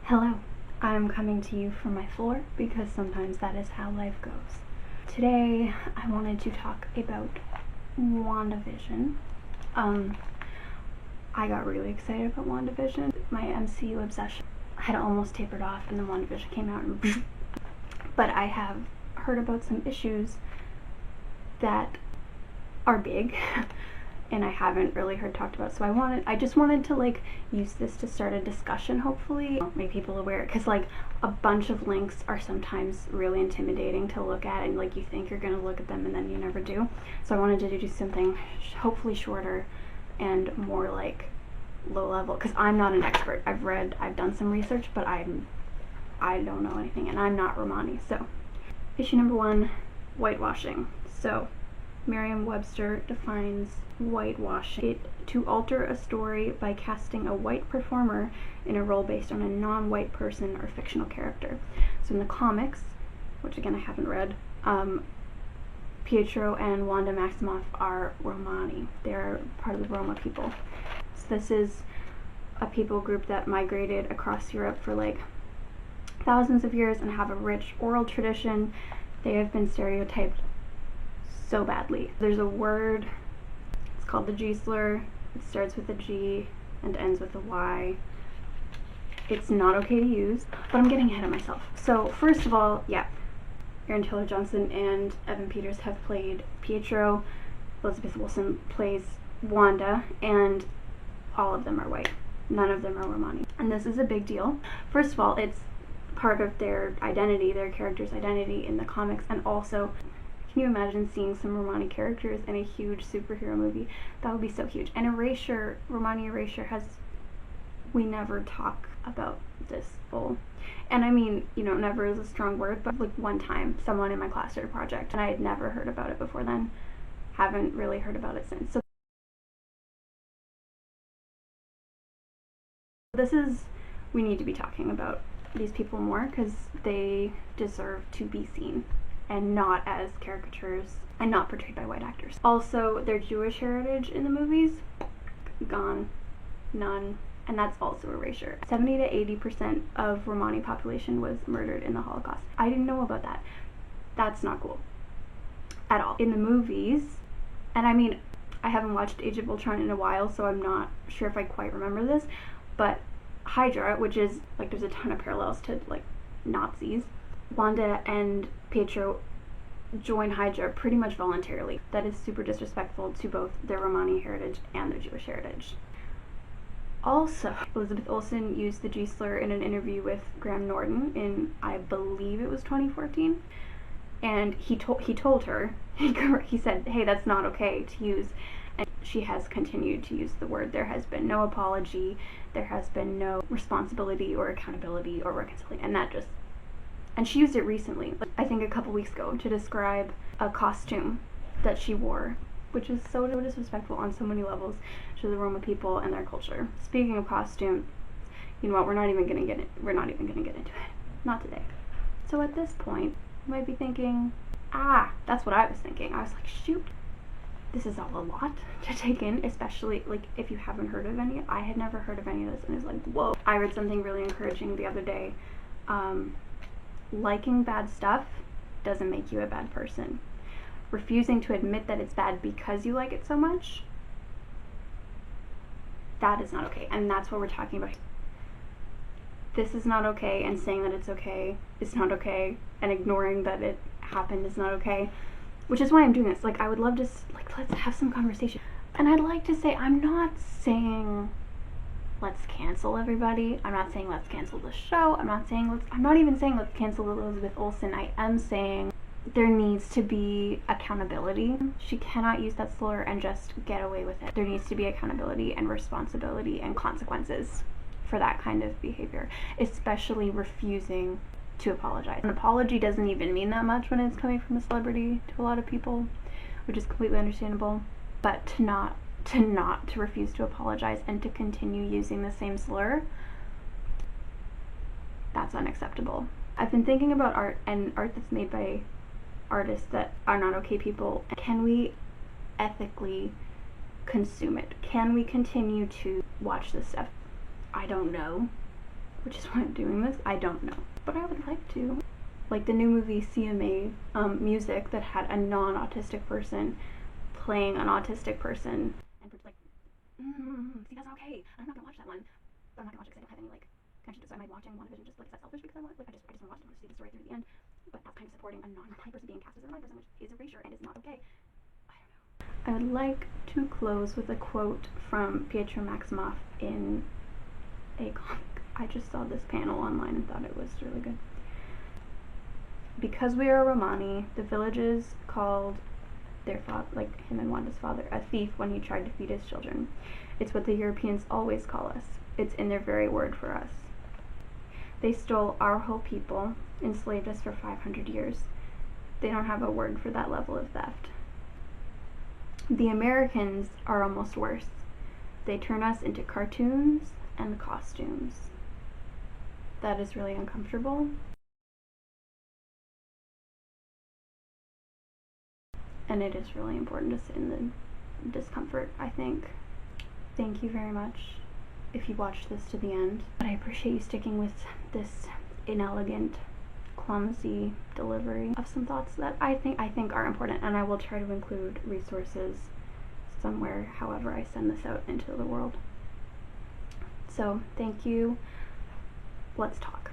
Hello, I'm coming to you from my floor because sometimes that is how life goes. Today, I wanted to talk about WandaVision. I got really excited about WandaVision. My MCU obsession had almost tapered off and then WandaVision came out and but I have heard about some issues that are big and I haven't really heard talked about, so I just wanted to use this to start a discussion, hopefully make people aware, because a bunch of links are sometimes really intimidating to look at, and you think you're gonna look at them and then you never do. So I wanted to do something hopefully shorter and more low level, because I'm not an expert. I've done some research, but I don't know anything, and I'm not Romani. So issue number 1, whitewashing. So Merriam-Webster defines whitewashing: to alter a story by casting a white performer in a role based on a non-white person or fictional character. So in the comics, which again I haven't read, Pietro and Wanda Maximoff are Romani. They're part of the Roma people. So this is a people group that migrated across Europe for thousands of years and have a rich oral tradition. They have been stereotyped so badly. There's a word, it's called the G slur. It starts with a G and ends with a Y. It's not okay to use, but I'm getting ahead of myself. So first of all, yeah, Aaron Taylor Johnson and Evan Peters have played Pietro. Elizabeth Olsen plays Wanda, and all of them are white. None of them are Romani. And this is a big deal. First of all, it's part of their identity, their character's identity in the comics, and also, can you imagine seeing some Romani characters in a huge superhero movie? That would be so huge. And erasure, Romani erasure we never talk about this full. And I mean, never is a strong word, but one time someone in my class did a project and I had never heard about it before then. Haven't really heard about it since. So we need to be talking about these people more because they deserve to be seen and not as caricatures and not portrayed by white actors. Also, their Jewish heritage in the movies, gone, none, and that's also erasure. 70 to 80% of Romani population was murdered in the Holocaust. I didn't know about that. That's not cool at all. In the movies, and I mean, I haven't watched Age of Ultron in a while, so I'm not sure if I quite remember this, but Hydra, which is, there's a ton of parallels to, Nazis. Wanda and Pietro join Hydra pretty much voluntarily. That is super disrespectful to both their Romani heritage and their Jewish heritage. Also, Elizabeth Olsen used the G slur in an interview with Graham Norton in, I believe it was 2014, and he told her, he said, hey, that's not okay to use, and she has continued to use the word. There has been no apology, there has been no responsibility or accountability or reconciliation, and she used it recently, I think a couple weeks ago, to describe a costume that she wore, which is so disrespectful on so many levels to the Roma people and their culture. Speaking of costume, you know what, we're not even gonna get into it. Not today. So at this point, you might be thinking, that's what I was thinking. I was like, shoot, this is all a lot to take in, especially if you haven't heard of any. I had never heard of any of this, and it's like, whoa. I read something really encouraging the other day. Liking bad stuff doesn't make you a bad person. Refusing to admit that it's bad because you like it so much, that is not okay. And that's what we're talking about. This is not okay, and saying that it's okay is not okay, and ignoring that it happened is not okay. Which is why I'm doing this. I would love to, let's have some conversation. And I'd like to say, I'm not saying let's cancel everybody. I'm not saying let's cancel the show. I'm not even saying let's cancel Elizabeth Olsen. I am saying there needs to be accountability. She cannot use that slur and just get away with it. There needs to be accountability and responsibility and consequences for that kind of behavior, especially refusing to apologize. An apology doesn't even mean that much when it's coming from a celebrity to a lot of people, which is completely understandable, but to refuse to apologize and to continue using the same slur, that's unacceptable. I've been thinking about art and art that's made by artists that are not okay people. Can we ethically consume it? Can we continue to watch this stuff? I don't know. which is why I'm doing this. I don't know, but I would like to. Like the new movie CMA Music that had a non-autistic person playing an autistic person, and we're like, see, that's not okay. I'm not gonna watch that one. But I'm not gonna watch it because I don't have any like connection to it. So am I watching WandaVision just like is that selfish because I want like I just want to watch it. I want to see the story through the end. But that's kind of supporting a non-blind person being cast as a blind person, which is erasure and is not okay. I don't know. I would like to close with a quote from Pietro Maximoff in a comic. I just saw this panel online and thought it was really good. Because we are Romani, the villagers called their father, like him and Wanda's father, a thief when he tried to feed his children. It's what the Europeans always call us. It's in their very word for us. They stole our whole people, enslaved us for 500 years. They don't have a word for that level of theft. The Americans are almost worse. They turn us into cartoons and costumes. That is really uncomfortable. And it is really important to sit in the discomfort, I think. Thank you very much if you watched this to the end. But I appreciate you sticking with this inelegant, clumsy delivery of some thoughts that I think are important, and I will try to include resources somewhere, however I send this out into the world. So, thank you. Let's talk.